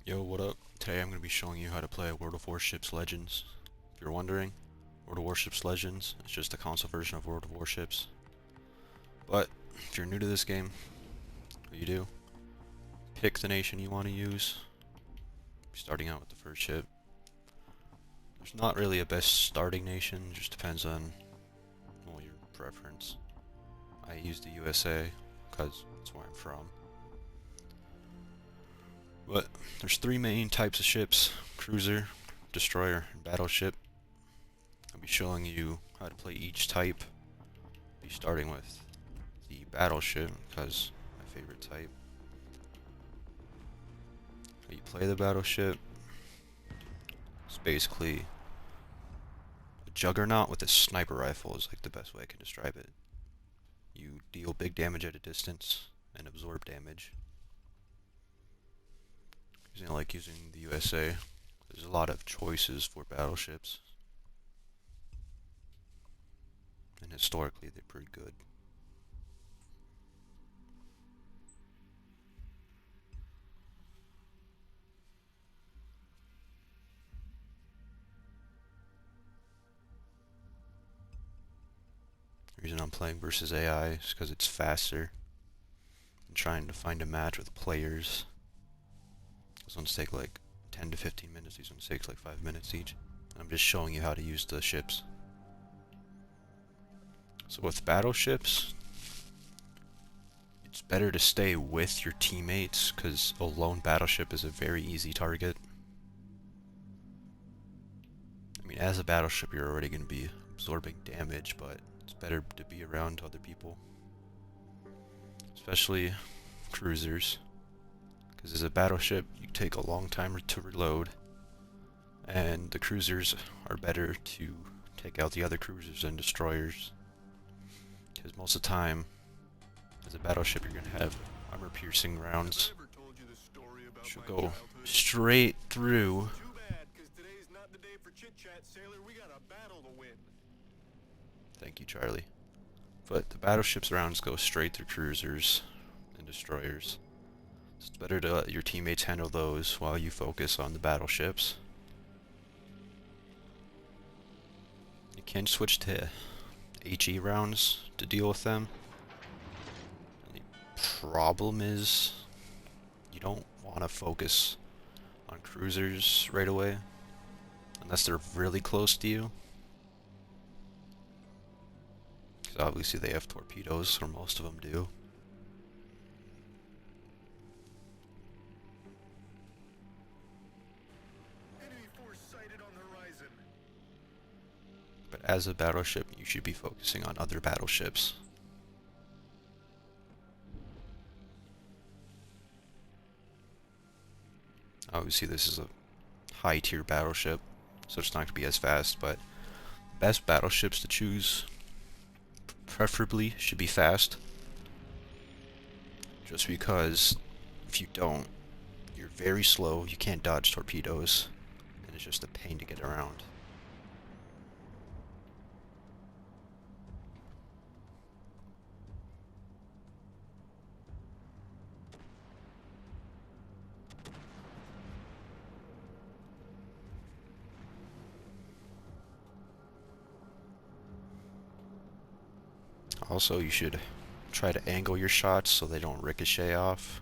Yo, what up? Today I'm going to be showing you how to play World of Warships Legends. If you're wondering, World of Warships Legends is just a console version of World of Warships. But if you're new to this game, what you do, pick the nation you want to use, starting out with the first ship. There's not really a best starting nation, just depends on, well, your preference. I use the USA because that's where I'm from. But there's three main types of ships: cruiser, destroyer, and battleship. I'll be showing you how to play each type. Be starting with the battleship because my favorite type. How you play the battleship? It's basically a juggernaut with a sniper rifle is like the best way I can describe it. You deal big damage at a distance and absorb damage. Like using the USA, there's a lot of choices for battleships, and historically they're pretty good. The reason I'm playing versus AI is because it's faster. I'm trying to find a match with players. Those ones take like 10 to 15 minutes, these ones take like 5 minutes each. And I'm just showing you how to use the ships. So with battleships, it's better to stay with your teammates because a lone battleship is a very easy target. I mean, as a battleship you're already going to be absorbing damage, but it's better to be around other people. Especially cruisers. Because as a battleship, you take a long time to reload, and the cruisers are better to take out the other cruisers and destroyers. Because most of the time, as a battleship, you're going to have armor-piercing rounds, which will go straight through. Thank you, Charlie. But the battleship's rounds go straight through cruisers and destroyers. So it's better to let your teammates handle those while you focus on the battleships. You can switch to HE rounds to deal with them. The problem is you don't want to focus on cruisers right away unless they're really close to you. Because obviously they have torpedoes, or most of them do. But as a battleship, you should be focusing on other battleships. Obviously this is a high tier battleship, so it's not going to be as fast, but best battleships to choose preferably should be fast. Just because if you don't, you're very slow, you can't dodge torpedoes, and it's just a pain to get around. Also, you should try to angle your shots so they don't ricochet off.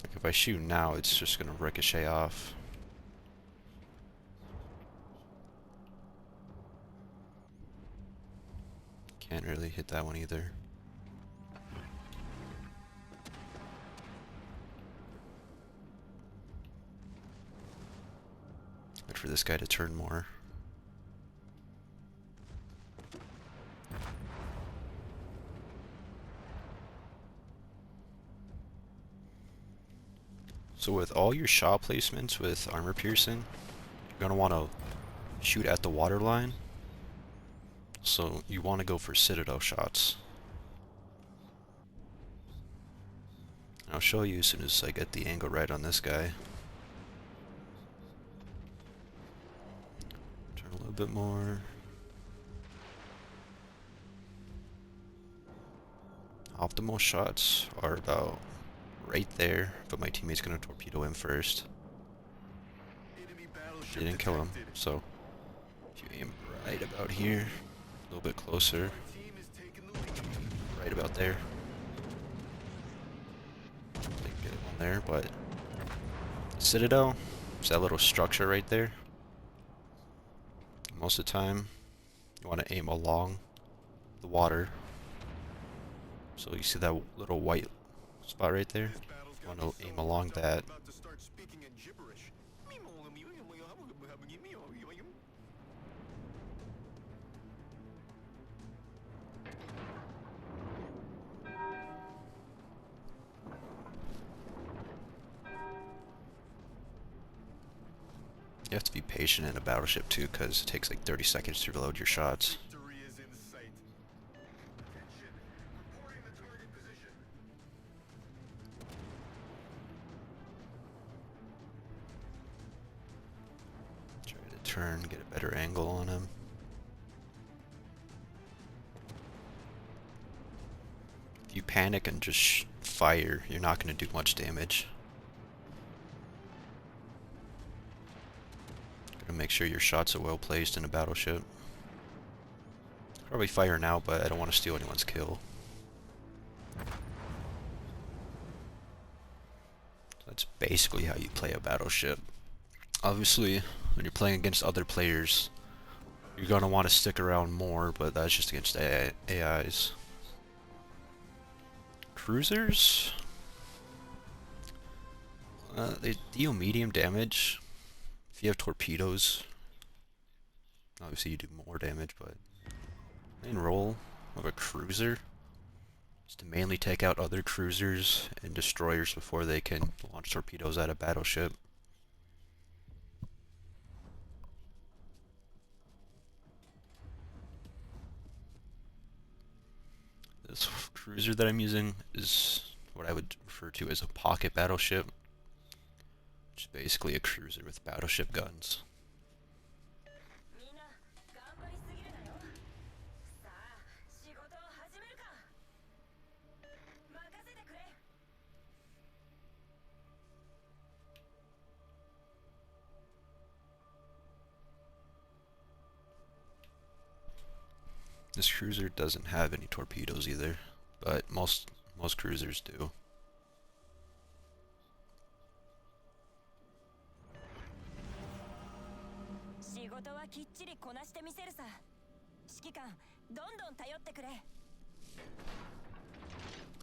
Like if I shoot now, it's just gonna ricochet off. Can't really hit that one either. Wait for this guy to turn more. So with all your shot placements with armor piercing, you're going to want to shoot at the waterline. So you want to go for citadel shots. I'll show you as soon as I get the angle right on this guy. Turn a little bit more. Optimal shots are about right there, but my teammate's gonna torpedo him first. Didn't kill him, so if you aim right about here, a little bit closer, right about there. Didn't get one there, but Citadel, it's that little structure right there. Most of the time, you want to aim along the water. So you see that little white spot right there? You want to aim along that. You have to be patient in a battleship too, because it takes like 30 seconds to reload your shots. Try to turn, get a better angle on him. If you panic and just fire, you're not going to do much damage. Gotta make sure your shots are well placed in a battleship. Probably fire now, but I don't want to steal anyone's kill. That's basically how you play a battleship. Obviously, when you're playing against other players, you're gonna want to stick around more, but that's just against AIs. Cruisers? They deal medium damage. If you have torpedoes, obviously you do more damage, but main role of a cruiser is to mainly take out other cruisers and destroyers before they can launch torpedoes at a battleship. This cruiser that I'm using is what I would refer to as a pocket battleship, which is basically a cruiser with battleship guns. This cruiser doesn't have any torpedoes either, but most cruisers do.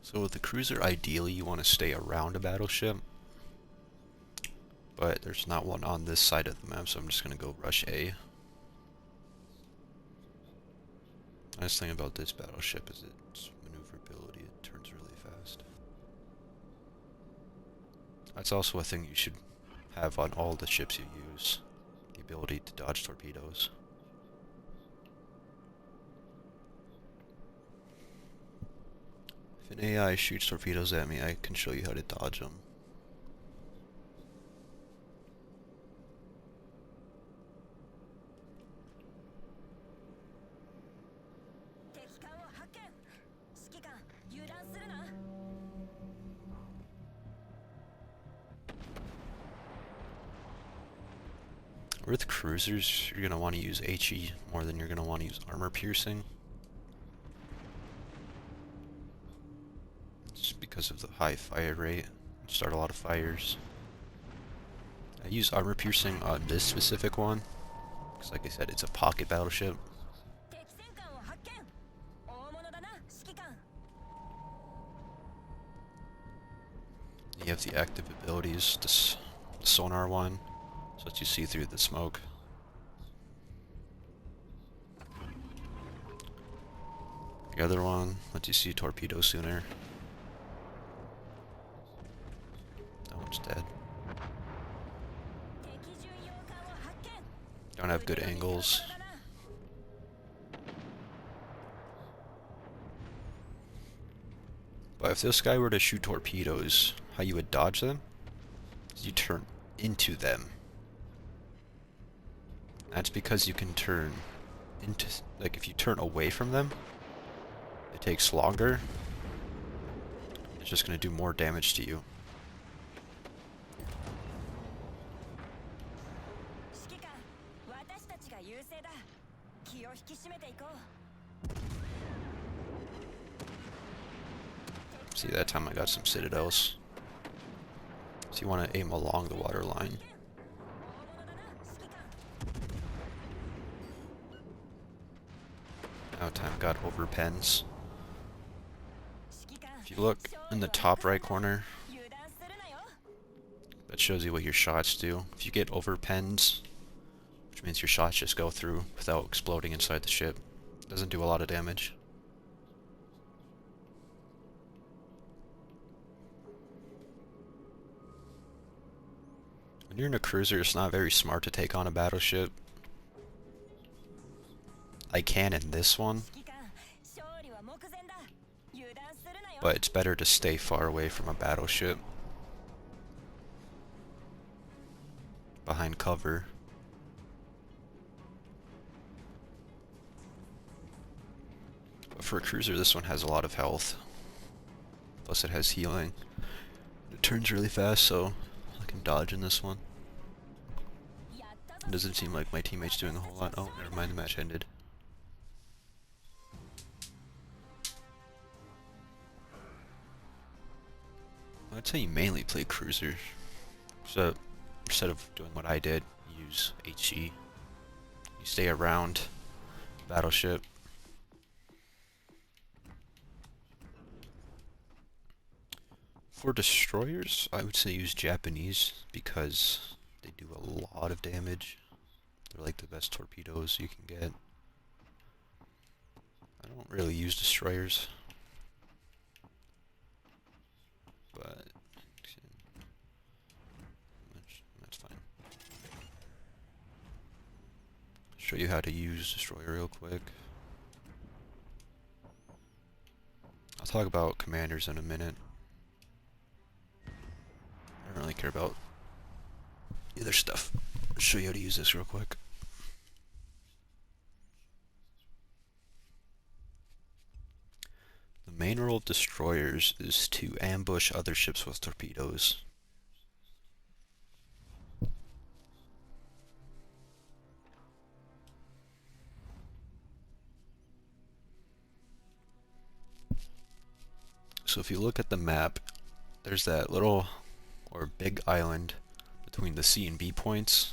So with the cruiser, ideally you want to stay around a battleship, but there's not one on this side of the map, so I'm just going to go rush A. Nice thing about this battleship is its maneuverability. It turns really fast. That's also a thing you should have on all the ships you use. The ability to dodge torpedoes. If an AI shoots torpedoes at me, I can show you how to dodge them. With cruisers, you're going to want to use HE more than you're going to want to use armor piercing. Just because of the high fire rate. You start a lot of fires. I use armor piercing on this specific one, because like I said, it's a pocket battleship. You have the active abilities, the sonar one, so that you see through the smoke. The other one lets you see torpedoes sooner. That one's dead. Don't have good angles. But if this guy were to shoot torpedoes, how you would dodge them is you turn into them. That's because you can turn into, like if you turn away from them, it takes longer. It's just going to do more damage to you. See, that time I got some citadels. So you want to aim along the water line. Now time got over pens. If you look in the top right corner, that shows you what your shots do. If you get over pens, which means your shots just go through without exploding inside the ship, it doesn't do a lot of damage. When you're in a cruiser, it's not very smart to take on a battleship. I can in this one, but it's better to stay far away from a battleship. Behind cover. But for a cruiser, this one has a lot of health. Plus it has healing. It turns really fast, so I can dodge in this one. It doesn't seem like my teammate's doing a whole lot. Oh, never mind, the match ended. I'd say you mainly play cruiser. So instead of doing what I did, use HE. You stay around battleship. For destroyers, I would say use Japanese because they do a lot of damage. They're like the best torpedoes you can get. I don't really use destroyers, but that's fine. Show you how to use destroyer real quick. I'll talk about commanders in a minute. I don't really care about the other stuff. I'll show you how to use this real quick. The main role of destroyers is to ambush other ships with torpedoes. So if you look at the map, there's that little or big island between the C and B points.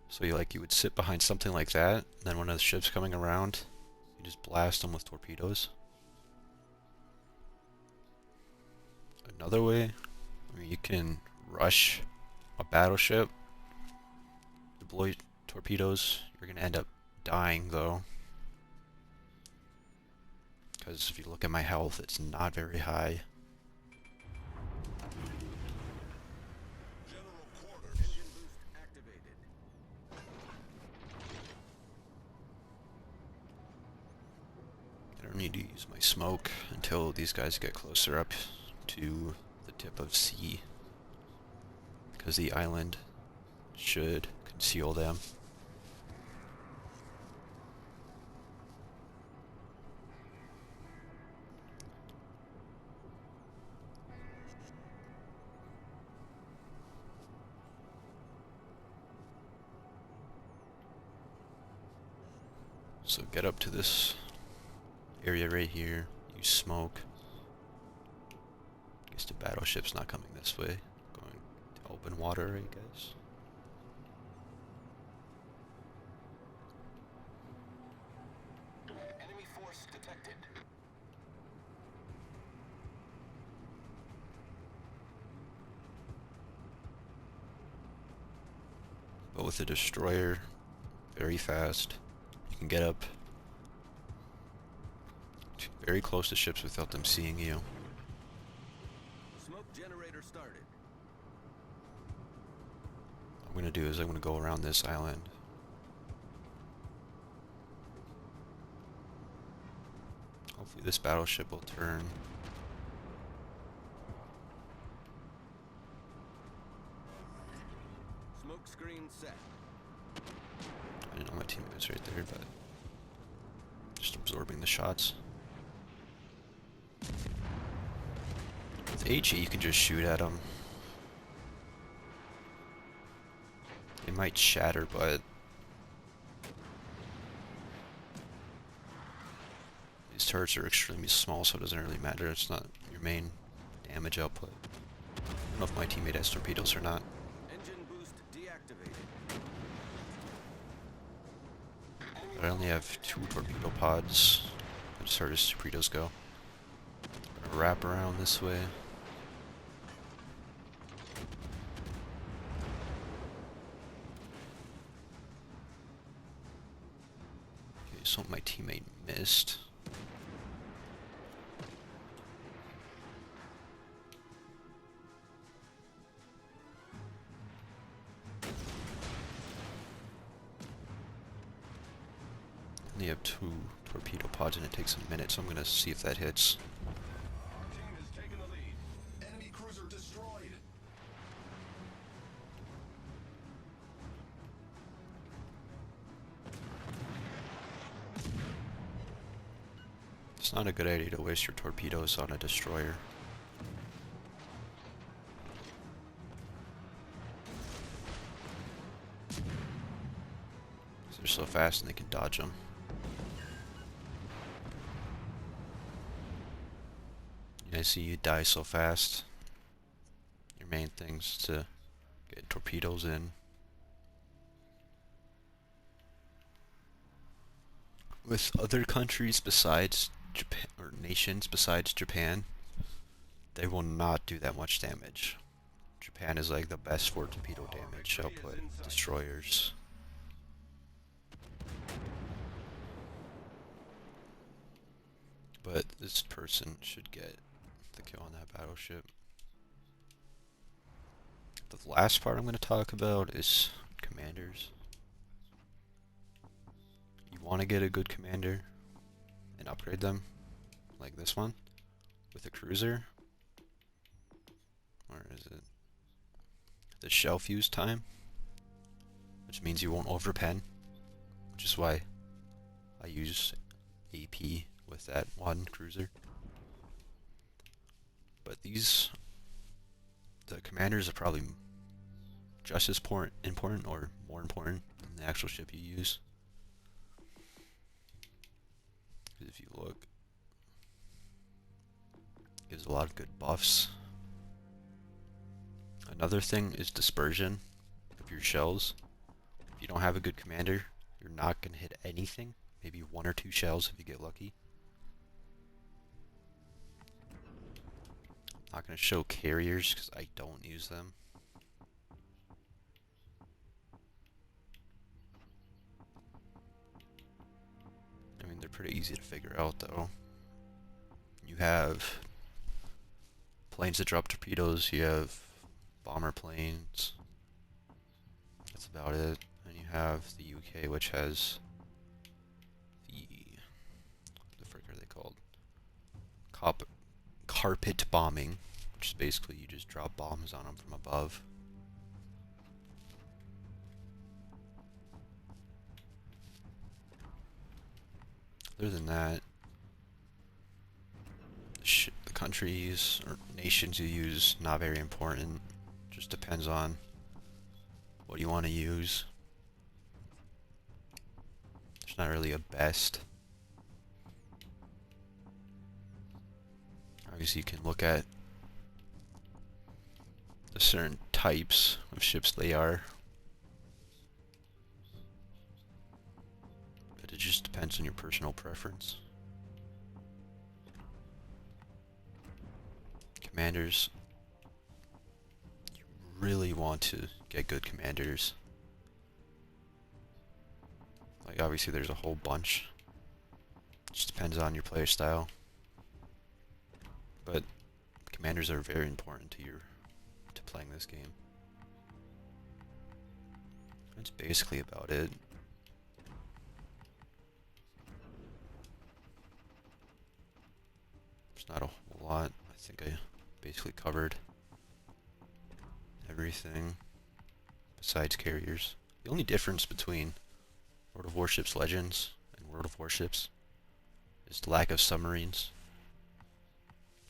So you would sit behind something like that, and then when the ship's coming around, you just blast them with torpedoes. Another way, you can rush a battleship, deploy torpedoes. You're gonna end up dying though, because if you look at my health, it's not very high. I don't need to use my smoke until these guys get closer up to the tip of C, because the island should conceal them. So get up to this area right here, use smoke. I guess the battleship's not coming this way, going to open water, I guess. Enemy force detected. But with the destroyer, very fast, you can get up very close to ships without them seeing you. Smoke generator started. What I'm going to do is I'm going to go around this island. Hopefully this battleship will turn. Smoke screen set. I didn't know my teammate was right there, but just absorbing the shots. With HE, you can just shoot at them. They might shatter, but these turrets are extremely small, so it doesn't really matter. It's not your main damage output. I don't know if my teammate has torpedoes or not. Engine boost deactivated. But I only have 2 torpedo pods. As hard as torpedoes go. I'm gonna wrap around this way. Okay, so my teammate missed. Only have 2 torpedo pods and it takes a minute, so I'm gonna see if that hits. Our team has taken the lead. Enemy cruiser destroyed. It's not a good idea to waste your torpedoes on a destroyer. They're so fast and they can dodge them. I see you die so fast. Your main thing's to get torpedoes in. With other countries besides Japan, or nations besides Japan, they will not do that much damage. Japan is like the best for torpedo damage output. Destroyers. But this person should get the kill on that battleship. The last part I'm going to talk about is commanders. You want to get a good commander and upgrade them, like this one, with a cruiser. Or is it the shell fuse time? Which means you won't overpen, which is why I use AP with that one cruiser. But the commanders are probably just as important or more important than the actual ship you use. Because if you look, it gives a lot of good buffs. Another thing is dispersion of your shells. If you don't have a good commander, you're not going to hit anything. Maybe 1 or 2 shells if you get lucky. I'm not going to show carriers because I don't use them. I mean, they're pretty easy to figure out though. You have planes that drop torpedoes, you have bomber planes. That's about it. And you have the UK, which has the frick are they called? Carpet bombing, which is basically you just drop bombs on them from above. Other than that, the countries or nations you use, not very important. Just depends on what you want to use. There's not really a best. Obviously you can look at the certain types of ships they are. But it just depends on your personal preference. Commanders. You really want to get good commanders. Like obviously there's a whole bunch. It just depends on your player style. But commanders are very important to playing this game. That's basically about it. There's not a whole lot. I think I basically covered everything besides carriers. The only difference between World of Warships Legends and World of Warships is the lack of submarines.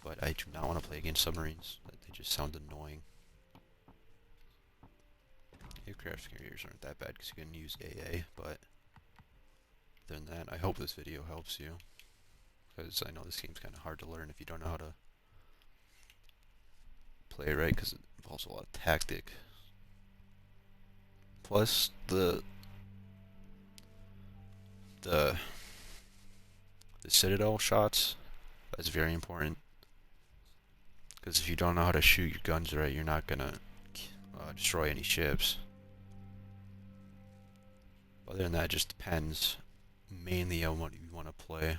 But but I do not want to play against submarines. They just sound annoying. Aircraft carriers aren't that bad because you can use AA, but other than that, I hope this video helps you, because I know this game's kind of hard to learn if you don't know how to play it right, because it involves a lot of tactic. Plus, the citadel shots, that's very important, because if you don't know how to shoot your guns right, you're not gonna destroy any ships. Other than that, it just depends mainly on what you want to play.